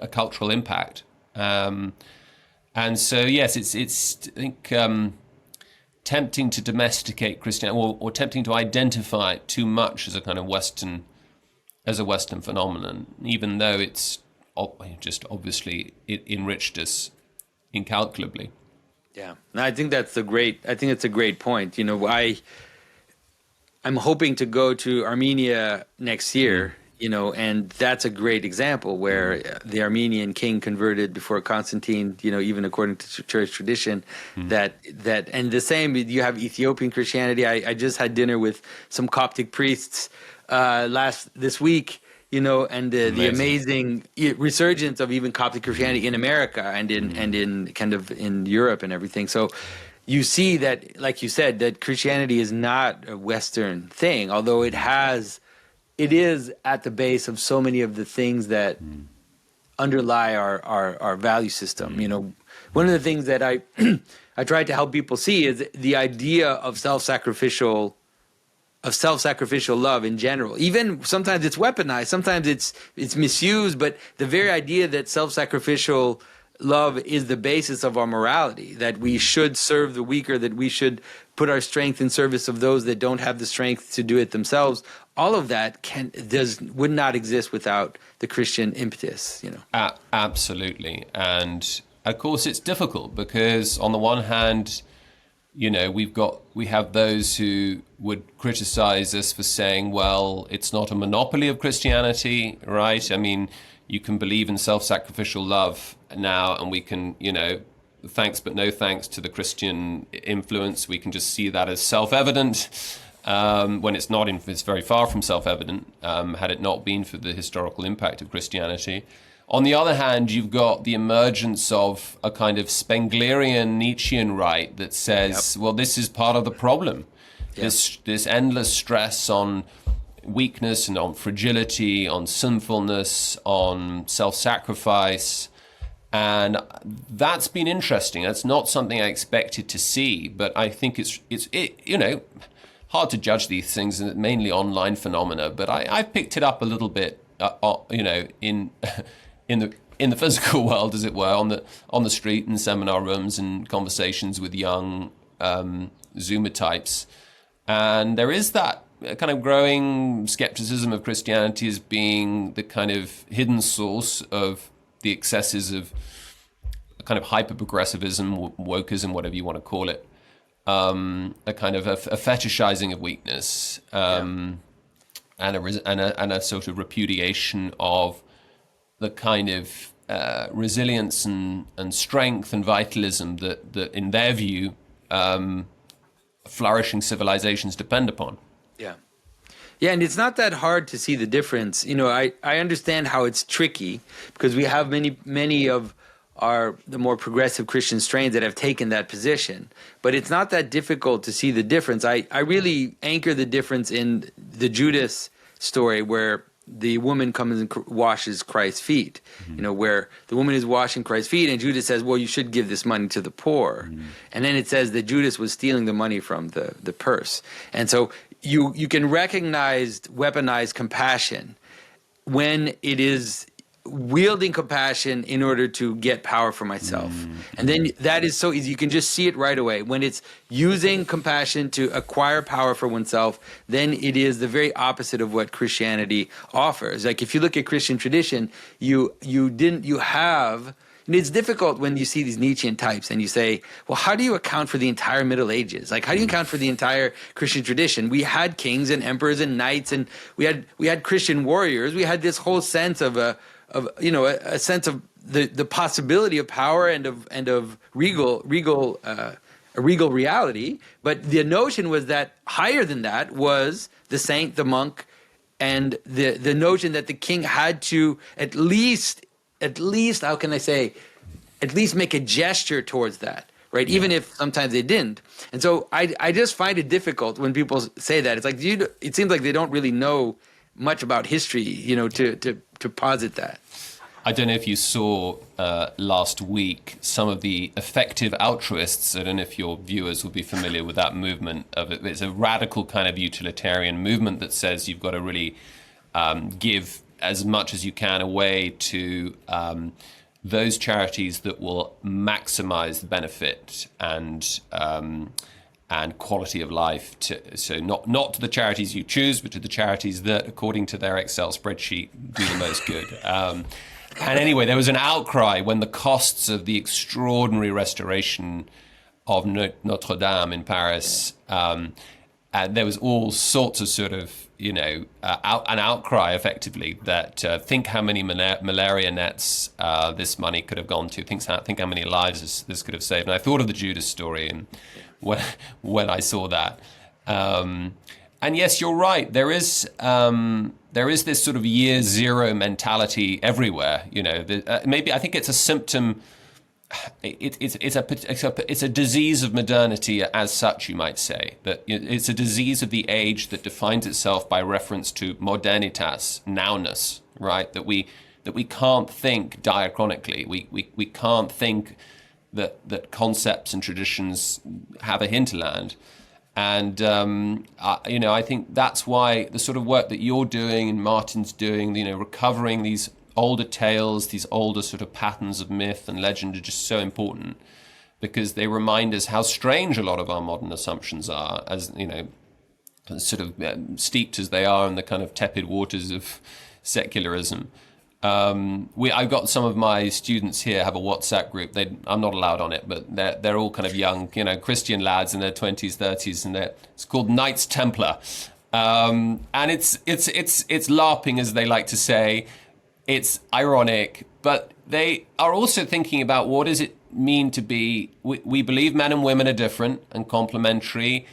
cultural impact. And so yes, it's I think tempting to domesticate Christianity, or tempting to identify it too much as a kind of Western phenomenon, even though it's just obviously it enriched us incalculably. Yeah, no, I think it's a great point. I'm hoping to go to Armenia next year, and that's a great example where the Armenian king converted before Constantine, even according to church tradition, that and the same, you have Ethiopian Christianity. I just had dinner with some Coptic priests this week, and the amazing resurgence of even Coptic Christianity in America and in kind of in Europe and everything. So you see that, like you said, that Christianity is not a Western thing, although it is at the base of so many of the things that underlie our value system. One of the things that I try to help people see is the idea of self-sacrificial self-sacrificial love in general. Even sometimes it's weaponized, sometimes it's misused, but the very idea that self-sacrificial love is the basis of our morality, that we should serve the weaker, that we should put our strength in service of those that don't have the strength to do it themselves. All of that would not exist without the Christian impetus, Absolutely. And of course it's difficult because on the one hand, we have those who would criticize us for saying, well, it's not a monopoly of Christianity, right? I mean, you can believe in self-sacrificial love now, and we can, thanks but no thanks to the Christian influence, we can just see that as self-evident when it's not. It's very far from self-evident, had it not been for the historical impact of Christianity. On the other hand, you've got the emergence of a kind of Spenglerian Nietzschean right that says, well, this is part of the problem. Yep. This endless stress on weakness and on fragility, on sinfulness, on self-sacrifice. And that's been interesting. That's not something I expected to see, but I think it's hard to judge these things, and mainly online phenomena. But I picked it up a little bit, in the physical world, as it were, on the street, in seminar rooms, and conversations with young Zoomer types. And there is that kind of growing skepticism of Christianity as being the kind of hidden source of the excesses of a kind of hyper-progressivism, wokeism, whatever you want to call it, a kind of a fetishizing of weakness, and a sort of repudiation of the kind of resilience and strength and vitalism that in their view, flourishing civilizations depend upon. Yeah, and it's not that hard to see the difference. I understand how it's tricky because we have many of the more progressive Christian strains that have taken that position. But it's not that difficult to see the difference. I really anchor the difference in the Judas story, where the woman comes and washes Christ's feet, where the woman is washing Christ's feet, and Judas says, well, you should give this money to the poor. And then it says that Judas was stealing the money from the purse. And so you can recognize weaponized compassion when it is wielding compassion in order to get power for myself. And then that is so easy. You can just see it right away. When it's using compassion to acquire power for oneself, then it is the very opposite of what Christianity offers. Like if you look at Christian tradition, it's difficult when you see these Nietzschean types and you say, well, how do you account for the entire Middle Ages? Like, how do you account for the entire Christian tradition? We had kings and emperors and knights, and we had Christian warriors. We had this whole sense of a sense of the possibility of power and of regal reality. But the notion was that higher than that was the saint, the monk, and the notion that the king had to at least, how can I say, at least make a gesture towards that, right? Yeah. Even if sometimes they didn't. And so I just find it difficult when people say that. It's like, it seems like they don't really know much about history, to posit that. I don't know if you saw last week some of the effective altruists. I don't know if your viewers will be familiar with that movement. It's a radical kind of utilitarian movement that says you've got to really give as much as you can away to those charities that will maximize the benefit and quality of life. So not to the charities you choose, but to the charities that, according to their Excel spreadsheet, do the most good. And anyway, there was an outcry when the costs of the extraordinary restoration of Notre Dame in Paris, and there was all sorts of sort of, an outcry effectively that think how many malaria nets this money could have gone to, think how many lives this could have saved. And I thought of the Judas story and when I saw that. And yes, you're right. There is this sort of year zero mentality everywhere. Maybe I think it's a symptom. It's a disease of modernity as such, you might say. That it's a disease of the age that defines itself by reference to modernitas, nowness, right? That we can't think diachronically. We can't think that concepts and traditions have a hinterland. And, I think that's why the sort of work that you're doing and Martin's doing, recovering these older tales, these older sort of patterns of myth and legend are just so important, because they remind us how strange a lot of our modern assumptions are, as, sort of steeped as they are in the kind of tepid waters of secularism. I've got some of my students here have a WhatsApp group. I'm not allowed on it, but they're all kind of young, Christian lads in their 20s, 30s, and it's called Knights Templar, and it's LARPing, as they like to say. It's ironic, but they are also thinking about what does it mean to be. We believe men and women are different and complementary.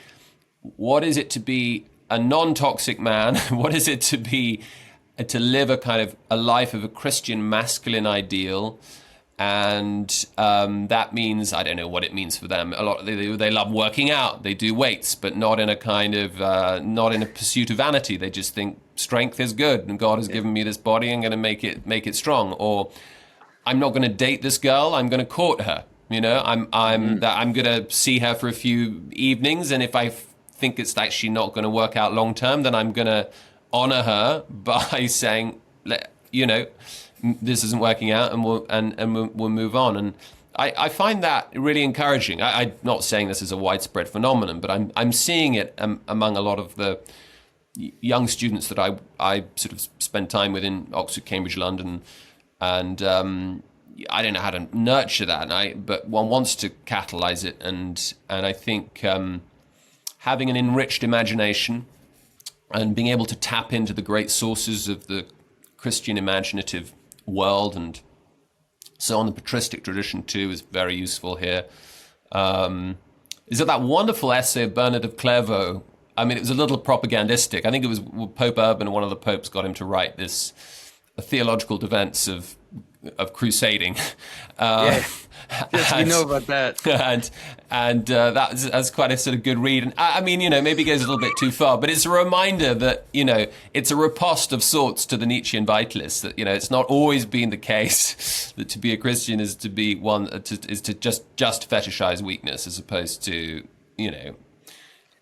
What is it to be a non-toxic man? What is it to live a life of a Christian masculine ideal? And that means, I don't know what it means for them. A lot they love working out. They do weights, but not in a kind of not in a pursuit of vanity. They just think strength is good, and God has given me this body. I'm going to make it strong. Or I'm not going to date this girl. I'm going to court her. I'm going to see her for a few evenings, and if I think it's actually not going to work out long term, then I'm going to honor her by saying, this isn't working out, and we'll move on. And I find that really encouraging. I'm not saying this is a widespread phenomenon, but I'm seeing it among a lot of the young students that I sort of spend time with in Oxford, Cambridge, London, and I don't know how to nurture that, but one wants to catalyze it, and I think having an enriched imagination and being able to tap into the great sources of the Christian imaginative world and so on, the patristic tradition too, is very useful here. Is that wonderful essay of Bernard of Clairvaux? I mean, it was a little propagandistic. I think it was Pope Urban, one of the popes, got him to write this theological defense of crusading. Yes, we know about that. And that's quite a sort of good read. And I mean, maybe it goes a little bit too far, but it's a reminder that, it's a riposte of sorts to the Nietzschean vitalists, that, it's not always been the case that to be a Christian is to be is to just fetishize weakness, as opposed to, And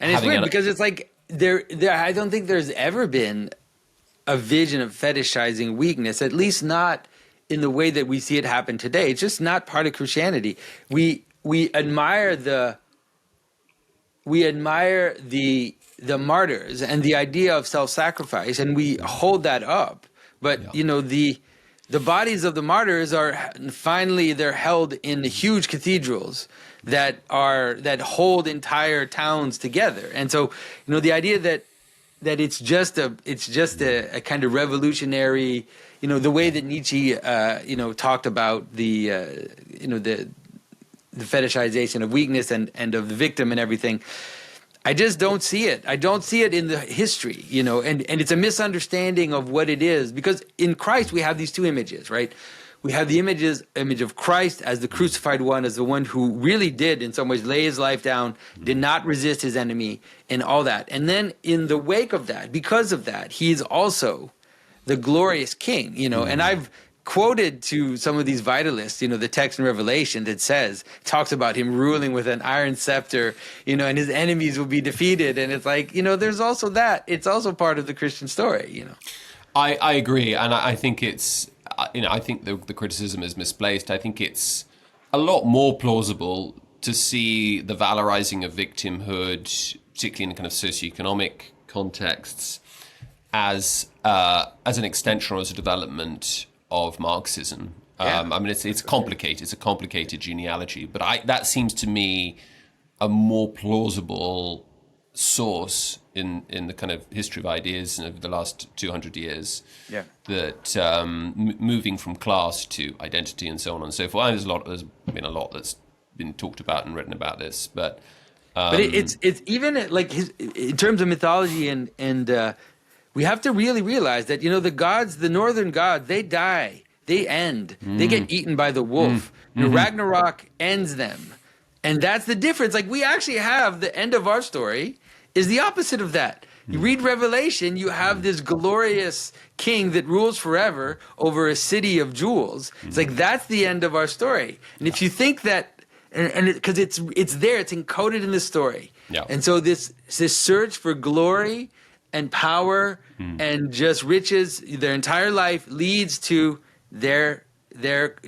it's weird because it's like there. I don't think there's ever been a vision of fetishizing weakness, at least not in the way that we see it happen today. It's just not part of Christianity. We admire the martyrs and the idea of self-sacrifice, and we hold that up. But the bodies of the martyrs they're held in huge cathedrals that hold entire towns together. And so the idea that it's just a kind of revolutionary, the way that Nietzsche talked about the fetishization of weakness and of the victim and everything. I just don't see it. I don't see it in the history, and it's a misunderstanding of what it is, because in Christ we have these two images, right? We have the image of Christ as the crucified one, as the one who really did in some ways lay his life down, did not resist his enemy and all that. And then in the wake of that, because of that, he's also the glorious king, and I've quoted to some of these vitalists, the text in Revelation that talks about him ruling with an iron scepter, and his enemies will be defeated. And it's like, there's also that. It's also part of the Christian story, I agree. And I think it's, I think the criticism is misplaced. I think it's a lot more plausible to see the valorizing of victimhood, particularly in kind of socioeconomic contexts, as an extension or as a development of Marxism. I mean, it's complicated. It's a complicated genealogy, but that seems to me a more plausible source in the kind of history of ideas over the last 200 years. Yeah. That moving from class to identity and so on and so forth. And there's been a lot that's been talked about and written about this, but it's even like in terms of mythology and we have to really realize that the gods, the northern gods, they die, they end, they get eaten by the wolf. Ragnarok ends them, and that's the difference. Like, we actually have the end of our story is the opposite of that. You read Revelation, you have this glorious king that rules forever over a city of jewels. It's like, that's the end of our story. And if you think that, and because it's there, it's encoded in the story. Yeah. And so this search for glory and power and just riches their entire life leads to their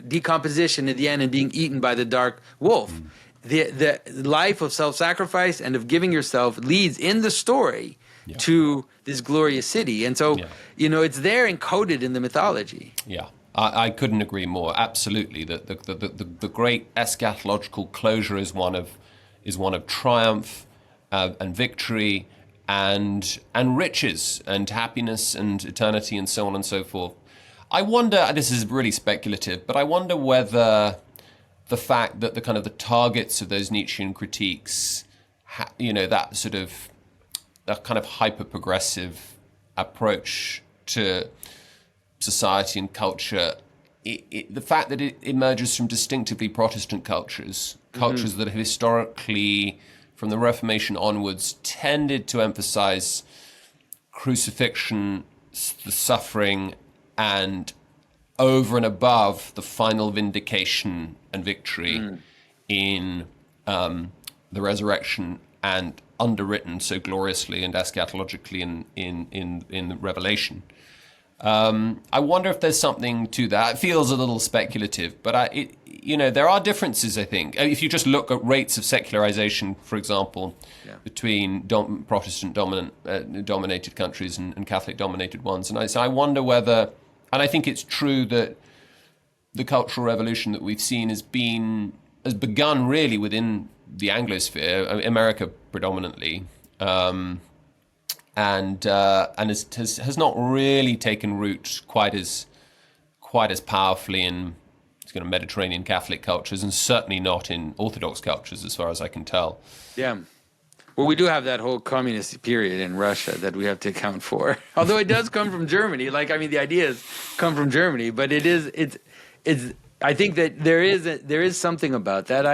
decomposition at the end and being eaten by the dark wolf. The life of self-sacrifice and of giving yourself leads in the story to this glorious city. And so, it's there encoded in the mythology. Yeah, I couldn't agree more. Absolutely, the great eschatological closure is one of triumph and victory and riches and happiness and eternity and so on and so forth. I wonder, this is really speculative, but I wonder whether the fact that the targets of those Nietzschean critiques, that kind of hyper-progressive approach to society and culture, the fact that it emerges from distinctively Protestant cultures that have historically, from the Reformation onwards, tended to emphasize crucifixion, the suffering, and over and above the final vindication and victory in the resurrection, and underwritten so gloriously and eschatologically in the Revelation. I wonder if there's something to that. It feels a little speculative, but there are differences, I think. If you just look at rates of secularization, for example, between Protestant dominated countries and Catholic dominated ones, and I wonder whether, and I think it's true that the Cultural Revolution that we've seen has begun really within the Anglosphere, America predominantly, and has not really taken root quite as powerfully in Mediterranean Catholic cultures, and certainly not in Orthodox cultures, as far as I can tell. Yeah. Well, we do have that whole communist period in Russia that we have to account for. Although it does come from Germany. The ideas come from Germany, but it's I think that there is something about that.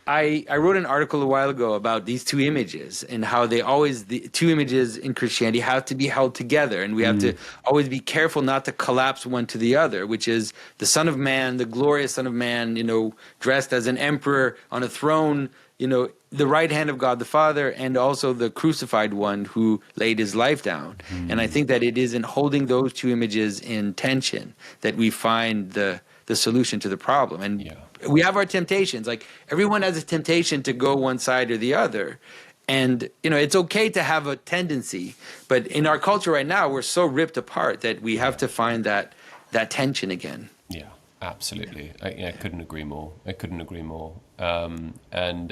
I wrote an article a while ago about these two images and how the two images in Christianity have to be held together, and we have to always be careful not to collapse one to the other, which is the Son of Man, the glorious Son of Man, dressed as an emperor on a throne, the right hand of God the Father, and also the crucified one who laid his life down. And I think that it is in holding those two images in tension that we find the solution to the problem. And we have our temptations. Like, everyone has a temptation to go one side or the other. And, it's okay to have a tendency. But in our culture right now, we're so ripped apart that we have to find that tension again. Yeah, absolutely. I couldn't agree more. And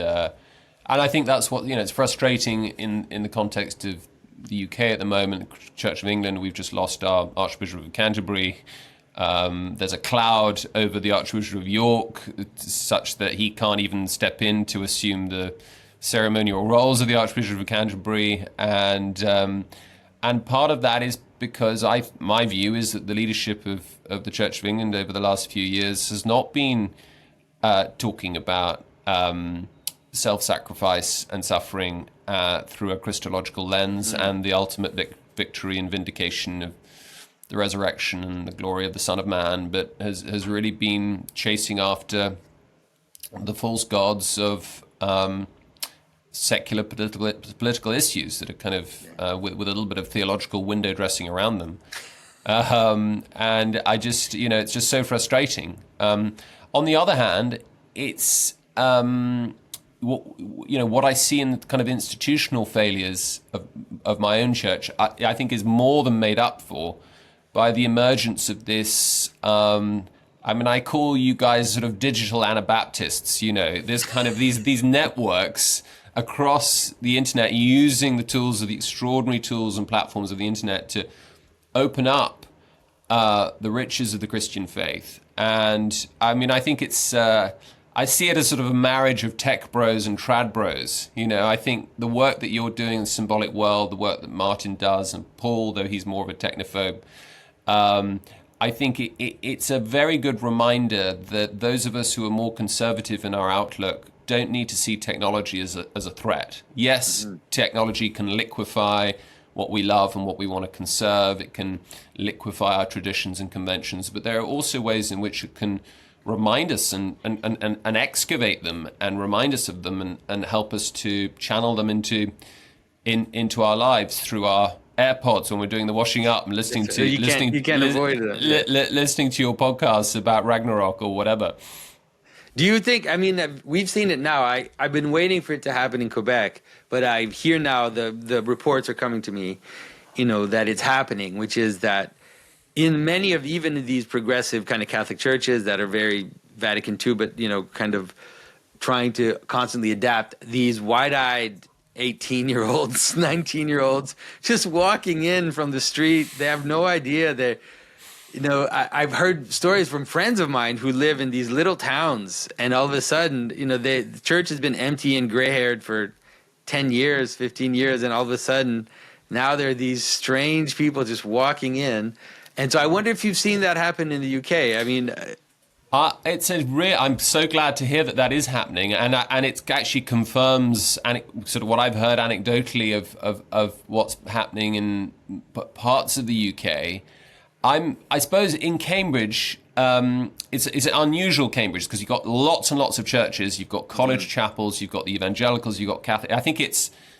I think that's what, it's frustrating in the context of the UK at the moment, the Church of England. We've just lost our Archbishop of Canterbury. There's a cloud over the Archbishop of York, such that he can't even step in to assume the ceremonial roles of the Archbishop of Canterbury, and part of that is because my view is that the leadership of the Church of England over the last few years has not been talking about self-sacrifice and suffering through a Christological lens and the ultimate victory and vindication of the resurrection and the glory of the Son of Man, but has really been chasing after the false gods of secular political issues that are kind of with a little bit of theological window dressing around them. And I just, it's just so frustrating. On the other hand, it's what I see in the kind of institutional failures of my own church, I think is more than made up for by the emergence of this, I call you guys sort of digital Anabaptists, there's kind of these networks across the internet using the tools of the extraordinary tools and platforms of the internet to open up the riches of the Christian faith. And I think it's, I see it as sort of a marriage of tech bros and trad bros. I think the work that you're doing in the symbolic world, the work that Martin does, and Paul, though he's more of a technophobe, I think it's a very good reminder that those of us who are more conservative in our outlook don't need to see technology as a threat. Yes, technology can liquefy what we love and what we want to conserve. It can liquefy our traditions and conventions, but there are also ways in which it can remind us and excavate them and remind us of them and help us to channel them into our lives through our AirPods when we're doing the washing up and listening to you can't avoid it. Listening to your podcasts about Ragnarok or whatever. Do you think, I mean, we've seen it now. I've been waiting for it to happen in Quebec, but I hear now the reports are coming to me, that it's happening, which is that in many of even these progressive kind of Catholic churches that are very Vatican II, but, kind of trying to constantly adapt, these wide-eyed 18-year-olds, 19-year-olds, just walking in from the street. They have no idea that, I've heard stories from friends of mine who live in these little towns, and all of a sudden, the church has been empty and gray-haired for 10 years, 15 years, and all of a sudden, now there are these strange people just walking in. And so I wonder if you've seen that happen in the UK. I mean... I'm so glad to hear that is happening, and it actually confirms sort of what I've heard anecdotally of what's happening in parts of the UK. I suppose in Cambridge, it's an unusual Cambridge because you've got lots and lots of churches. You've got college chapels. You've got the evangelicals. You've got Catholic. I think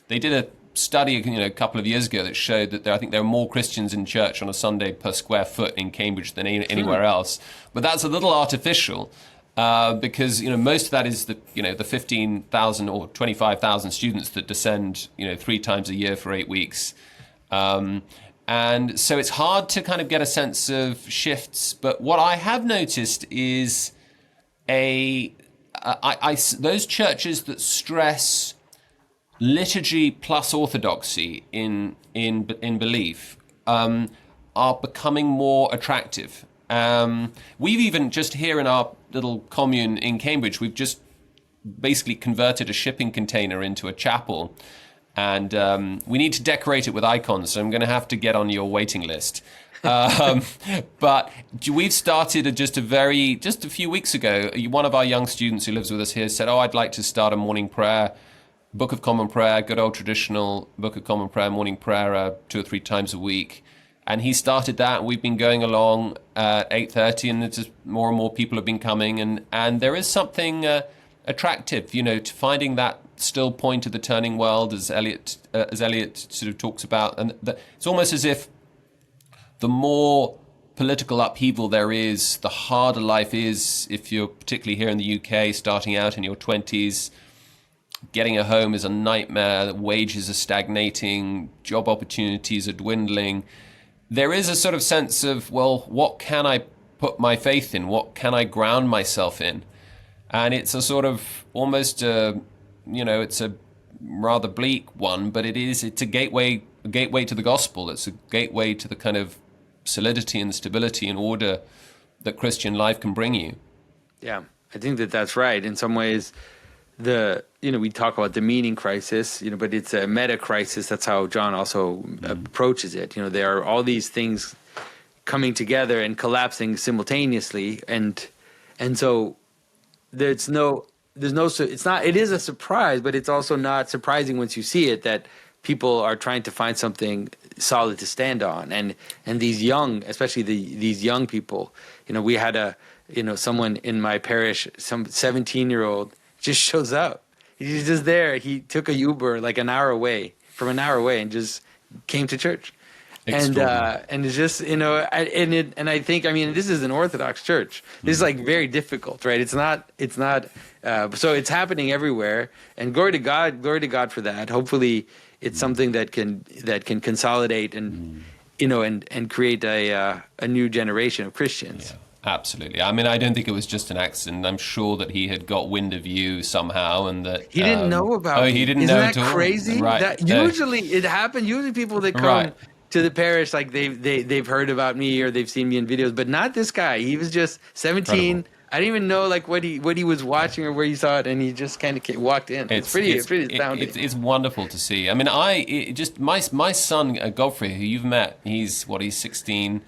they did a study a couple of years ago that showed that I think there are more Christians in church on a Sunday per square foot in Cambridge than anywhere else. But that's a little artificial because most of that is the 15,000 or 25,000 students that descend 3 times a year for 8 weeks. And so it's hard to kind of get a sense of shifts. But what I have noticed is those churches that stress liturgy plus orthodoxy in belief are becoming more attractive. We've even just here in our little commune in Cambridge, we've just basically converted a shipping container into a chapel. And we need to decorate it with icons, so I'm going to have to get on your waiting list. But we've started just a few weeks ago, one of our young students who lives with us here said, I'd like to start a morning prayer, Book of Common Prayer, good old traditional Book of Common Prayer, morning prayer 2 or 3 times a week. And he started that. We've been going along at 8:30, and it's just more and more people have been coming. And there is something attractive, to finding that still point of the turning world, as Eliot sort of talks about. And it's almost as if the more political upheaval there is, the harder life is. If you're particularly here in the UK, starting out in your 20s, getting a home is a nightmare, wages are stagnating, job opportunities are dwindling. There is a sort of sense of, well, what can I put my faith in? What can I ground myself in? And it's a sort of almost it's a rather bleak one, but it's a gateway to the gospel. It's a gateway to the kind of solidity and stability and order that Christian life can bring you. Yeah, I think that's right. In some ways, we talk about the meaning crisis, but it's a meta crisis. That's how John also approaches it. There are all these things coming together and collapsing simultaneously, and so it is a surprise, but it's also not surprising once you see it that people are trying to find something solid to stand on, and these young, especially these young people. We had someone in my parish, some 17-year-old. Just shows up. He's just there. He took a Uber like an hour away, and just came to church. And it's just, and I think, this is an Orthodox church. This is like very difficult, right? It's not, so it's happening everywhere, and glory to God for that. Hopefully it's something that can consolidate and, and create a new generation of Christians. Yeah. Absolutely. I don't think it was just an accident. I'm sure that he had got wind of you somehow, and that he didn't know about. Oh, he didn't know at all. Isn't that crazy? Right. Usually it happens. Usually people that come to the parish, like they've heard about me or they've seen me in videos, but not this guy. He was just 17. Incredible. I didn't even know what he was watching or where he saw it, and he just kind of walked in. It's pretty astounding. It's wonderful to see. My son Godfrey, who you've met, he's 16.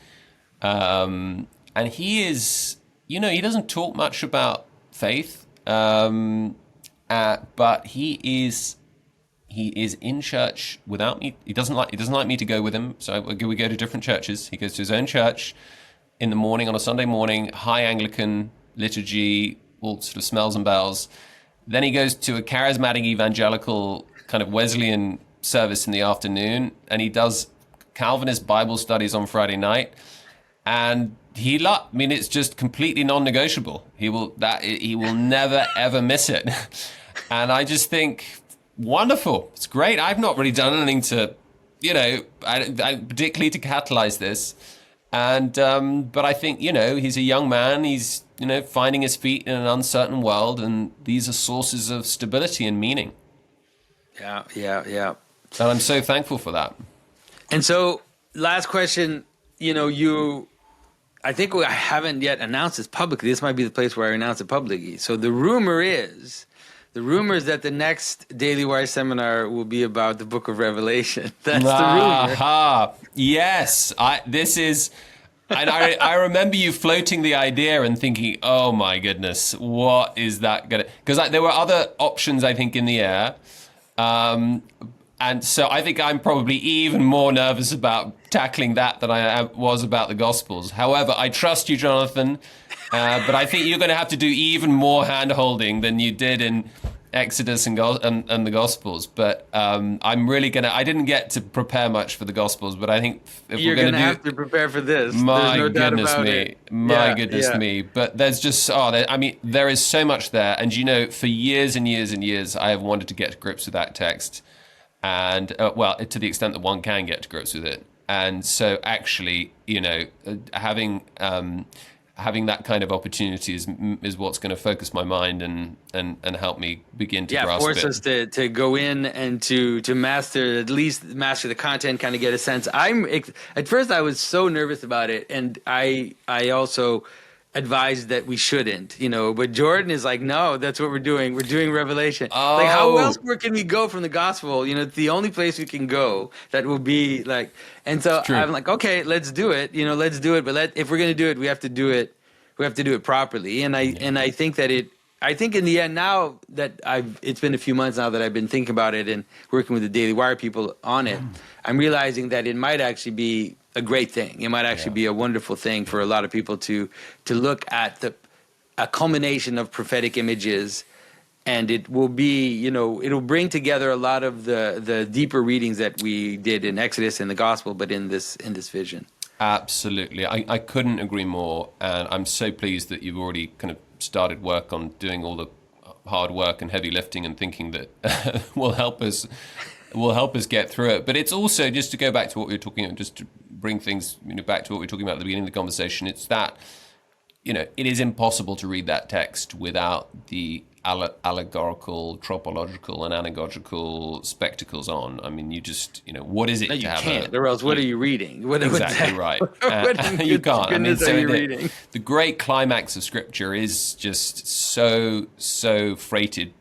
And he is, he doesn't talk much about faith, but he is in church without me. He doesn't like me to go with him, so we go to different churches. He goes to his own church in the morning on a Sunday morning, high Anglican liturgy, all sort of smells and bells. Then he goes to a charismatic evangelical kind of Wesleyan service in the afternoon, and he does Calvinist Bible studies on Friday night. And I mean, it's just completely non-negotiable. He will never ever miss it. And I just think, wonderful. It's great. I've not really done anything to, particularly to catalyze this. And but I think, he's a young man. He's, finding his feet in an uncertain world, and these are sources of stability and meaning. Yeah. And I'm so thankful for that. And so, last question, I think I haven't yet announced this publicly. This might be the place where I announce it publicly. So the rumor is that the next Daily Wire seminar will be about the Book of Revelation. That's the rumor. Yes. I remember you floating the idea and thinking, oh my goodness, what is that going to... Because there were other options, I think, in the air. And so I think I'm probably even more nervous about tackling that than I was about the Gospels. However, I trust you, Jonathan, but I think you're going to have to do even more hand-holding than you did in Exodus and the Gospels. But I'm really going to... I didn't get to prepare much for the Gospels, but I think if you're we're going to have to prepare for this. My There's no doubt goodness about me. it. My goodness me. But there's just... there is so much there. And, for years and years and years, I have wanted to get to grips with that text. And, to the extent that one can get to grips with it. And so actually, having that kind of opportunity is what's going to focus my mind and help me begin to grasp it. Force us to go in and to at least master the content, kind of get a sense. At first I was so nervous about it, and I also advised that we shouldn't, but Jordan is like, no, that's what we're doing. We're doing Revelation. Oh. Like, how else can we go from the gospel? It's the only place we can go that will be like, and so I'm like, okay, let's do it. Let's do it. But if we're going to do it, we have to do it. We have to do it properly. And I think that I think in the end, now that it's been a few months now that I've been thinking about it and working with the Daily Wire people on it, I'm realizing that it might actually be a great thing. It might actually be a wonderful thing for a lot of people to look at a culmination of prophetic images, and it will be, it'll bring together a lot of the deeper readings that we did in Exodus and the Gospel, but in this vision. Absolutely. I couldn't agree more. And I'm so pleased that you've already kind of started work on doing all the hard work and heavy lifting and thinking that will help us get through it. But it's also, just to go back to what we were talking about, just to bring things back to what we were talking about at the beginning of the conversation, it's that, it is impossible to read that text without the allegorical, tropological, and anagogical spectacles on. I mean, you just, what is it no, to you have can't. Or else, what are you reading? Exactly right. You can't. I mean, so the great climax of Scripture is just so freighted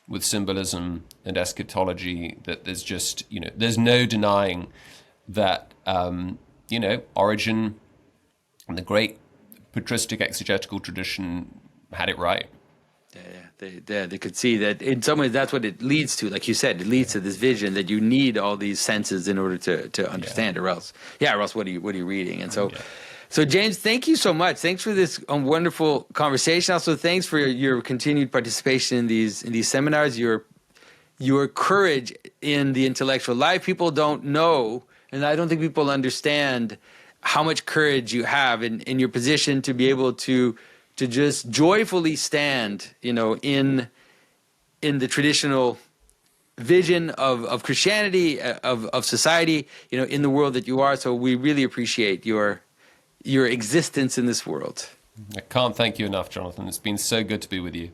with symbolism and eschatology that there's just, there's no denying that, Origen and the great patristic exegetical tradition had it right. They could see that in some ways that's what it leads to. Like you said, it leads to this vision that you need all these senses in order to understand, or else what are you reading? And so, so James, thank you so much. Thanks for this wonderful conversation. Also, thanks for your continued participation in these seminars. Your courage in the intellectual life. People don't know, and I don't think people understand how much courage you have in your position to be able to just joyfully stand, in the traditional vision of Christianity, of society, in the world that you are. So we really appreciate your existence in this world. I can't thank you enough, Jonathan. It's been so good to be with you.